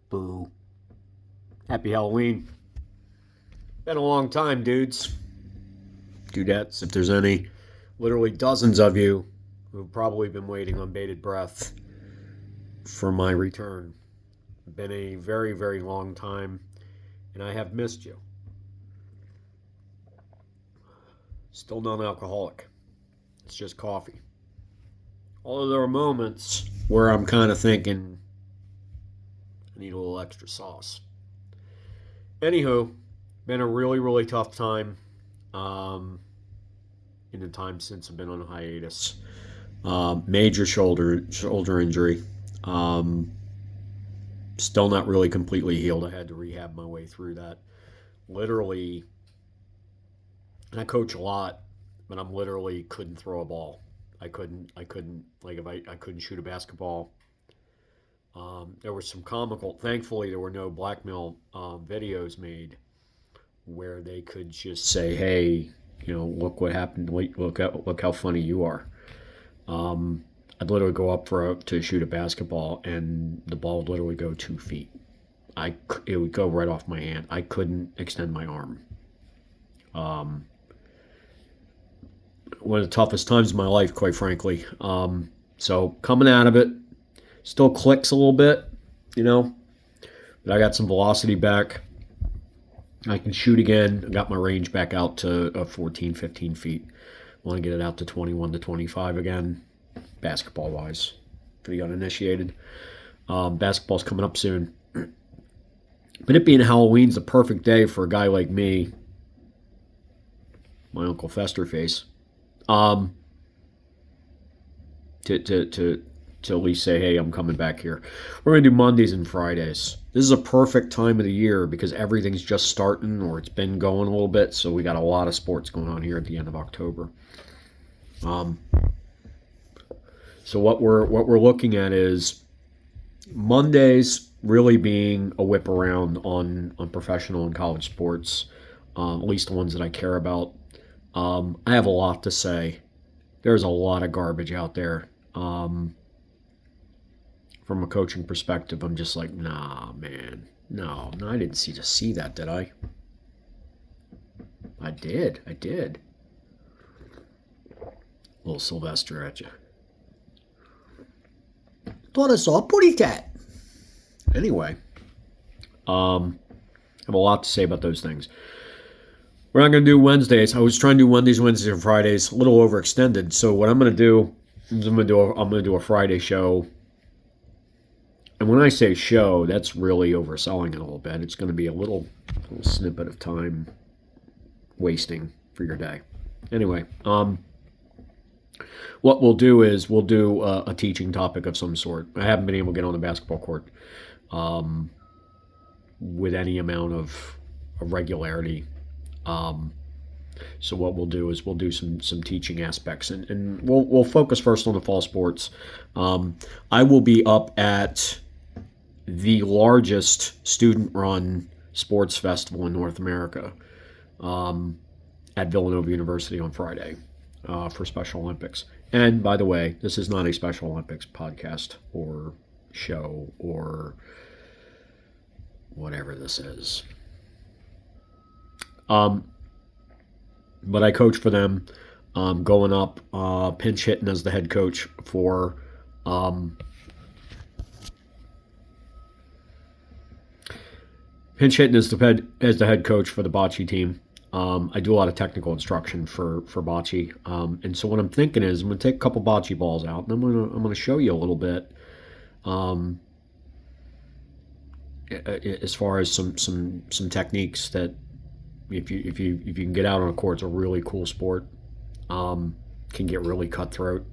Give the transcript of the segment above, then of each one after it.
Boo. Happy Halloween. Been a long time, dudes. Dudettes, if there's any. Literally dozens of you who've probably been waiting on bated breath for my return. Been a very, very long time, and I have missed you. Still non alcoholic. It's just coffee. Although there are moments where I'm kind of thinking, I need a little extra sauce. Anywho, been a really, really tough time in the time since I've been on a hiatus. Major shoulder injury. Um, Still not really completely healed. I had to rehab my way through that. Literally, and I coach a lot, but I'm literally couldn't throw a ball. I couldn't like if I couldn't shoot a basketball. There was some comical. Thankfully, there were no blackmail videos made where they could just say, "Hey, look what happened. Look how funny you are." I'd literally go up to shoot a basketball, and the ball would literally go 2 feet. It would go right off my hand. I couldn't extend my arm. Um, One of the toughest times of my life, quite frankly. So coming out of it, still clicks a little bit, you know, but I got some velocity back. I can shoot again. I got my range back out to 14, 15 feet. I want to get it out to 21 to 25 again, basketball wise, for the uninitiated. Basketball's coming up soon. But it being Halloween's the perfect day for a guy like me, my Uncle Fester face, um, to at least say, hey, I'm coming back here. We're going to do Mondays and Fridays. This is a perfect time of the year because everything's just starting or it's been going a little bit. So we got a lot of sports going on here at the end of October. Um, so what we're looking at is Mondays really being a whip around on professional and college sports, at least the ones that I care about. I have a lot to say. There's a lot of garbage out there. From a coaching perspective, I'm just like, nah, man. No, I didn't see that, did I? I did. Little Sylvester at you. Thought I saw a putty cat. Anyway, I have a lot to say about those things. We're not going to do Wednesdays. I was trying to do Wednesdays, and Fridays, a little overextended. So what I'm going to do is I'm going to do a Friday show. And when I say show, that's really overselling it a little bit. It's going to be a little snippet of time wasting for your day. Anyway, what we'll do is we'll do a teaching topic of some sort. I haven't been able to get on the basketball court with any amount of regularity. So what we'll do is we'll do some teaching aspects, and we'll focus first on the fall sports. I will be up at the largest student-run sports festival in North America at Villanova University on Friday for Special Olympics. And by the way, this is not a Special Olympics podcast or show or whatever this is. But I coach for them, going up, pinch hitting as the head coach for pinch hitting as the head coach for the bocce team. I do a lot of technical instruction for bocce, and so what I'm thinking is I'm going to take a couple bocce balls out, and I'm going to show you a little bit, as far as some techniques that if you can get out on a court, it's a really cool sport. Can get really cutthroat.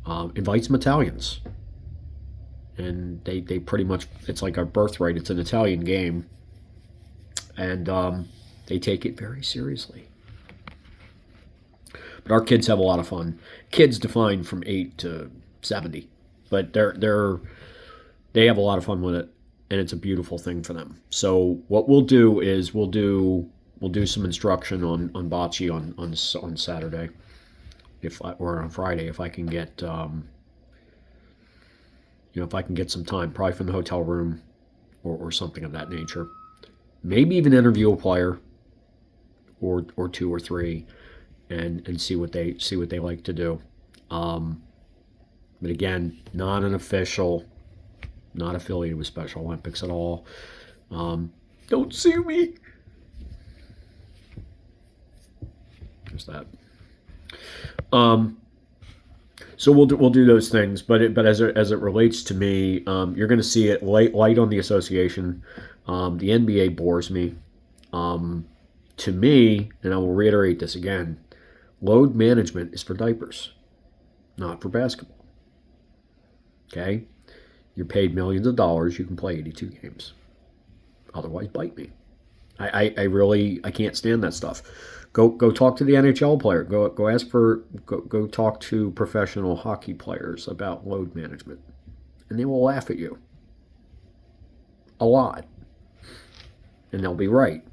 Invite some Italians, and they pretty much, it's like a birthright. It's an Italian game, and they take it very seriously. But our kids have a lot of fun. Kids defined from 8 to 70, but they have a lot of fun with it, and it's a beautiful thing for them. So what we'll do is we'll do some instruction on bocce on Saturday, or on Friday if I can get if I can get some time, probably from the hotel room, or something of that nature. Maybe even interview a player or two or three and see what they like to do. But again, not an official, not affiliated with Special Olympics at all. Don't sue me. There's that. So we'll do those things, but as it relates to me, you're going to see it light on the association. The NBA bores me. To me, and I will reiterate this again, load management is for diapers, not for basketball. Okay, you're paid millions of dollars. You can play 82 games. Otherwise, bite me. I can't stand that stuff. Go talk to the NHL player. Go talk to professional hockey players about load management, and they will laugh at you a lot, and they'll be right.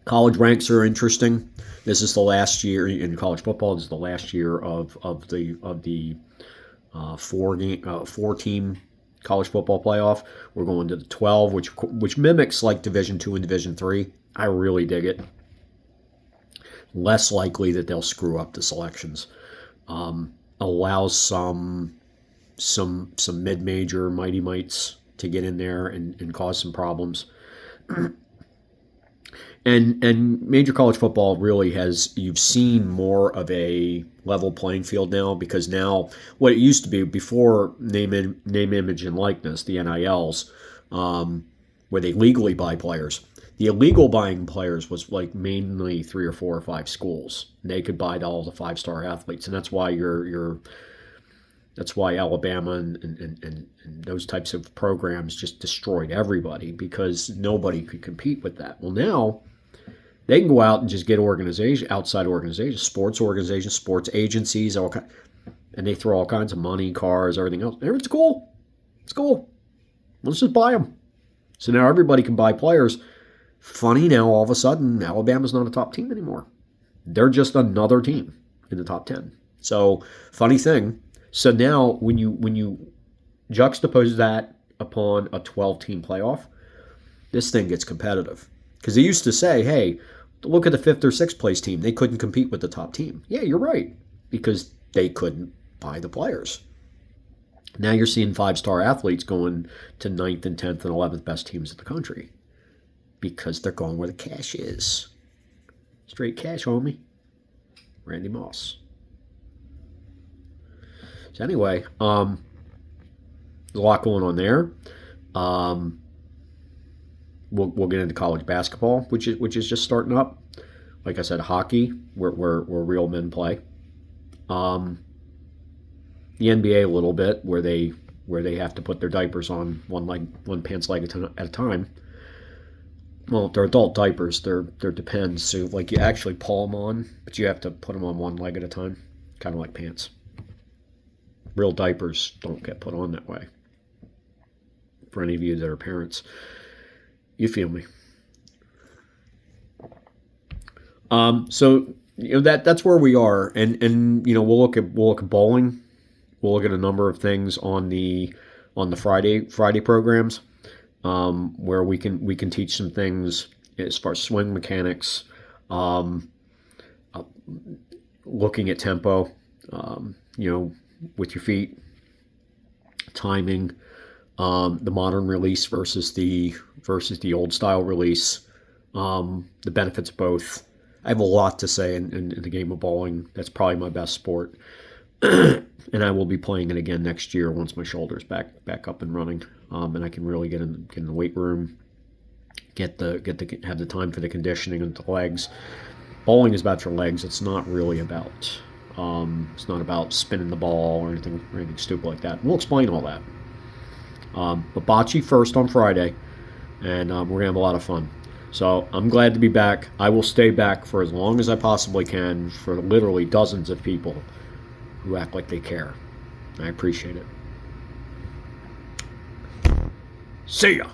College ranks are interesting. This is the last year in college football. This is the last year of the 4-team college football playoff. We're going to the 12, which mimics like Division II and Division III. I really dig it. Less likely that they'll screw up the selections. Allows some mid-major mighty mites to get in there and cause some problems. And major college football really you've seen more of a level playing field now, because now what it used to be before name, image, and likeness, the NILs, where they legally buy players. The illegal buying players was like mainly 3 or 4 or 5 schools. They could buy all the 5-star athletes, and that's why that's why Alabama and those types of programs just destroyed everybody, because nobody could compete with that. Well, now they can go out and just get outside organizations, sports agencies, and they throw all kinds of money, cars, everything else. It's cool. It's cool. Let's just buy them. So now everybody can buy players. Funny, now all of a sudden, Alabama's not a top team anymore. They're just another team in the top 10. So, funny thing. So now when you juxtapose that upon a 12-team playoff, this thing gets competitive. Because they used to say, hey, look at the 5th or 6th place team. They couldn't compete with the top team. Yeah, you're right. Because they couldn't buy the players. Now you're seeing 5-star athletes going to 9th and 10th and 11th best teams in the country. Because they're going where the cash is. Straight cash, homie. Randy Moss. So anyway, there's a lot going on there. We'll get into college basketball, which is just starting up. Like I said, hockey, where real men play. The NBA a little bit, where they have to put their diapers on one pants leg at a time. Well, they're adult diapers. They're Depends. So like you actually pull them on, but you have to put them on one leg at a time, kind of like pants. Real diapers don't get put on that way. For any of you that are parents, you feel me. So that's where we are, and we'll look at bowling. We'll look at a number of things on the Friday programs, where we can teach some things as far as swing mechanics, looking at tempo, with your feet, timing, the modern release versus the old style release, the benefits of both. I have a lot to say in the game of bowling. That's probably my best sport, and I will be playing it again next year once my shoulder's back up and running, and I can really get in the weight room, have the time for the conditioning and the legs. Bowling is about your legs. It's not really about. It's not about spinning the ball or anything stupid like that. We'll explain all that. But bocce first on Friday, and we're going to have a lot of fun. So I'm glad to be back. I will stay back for as long as I possibly can for literally dozens of people who act like they care. I appreciate it. See ya.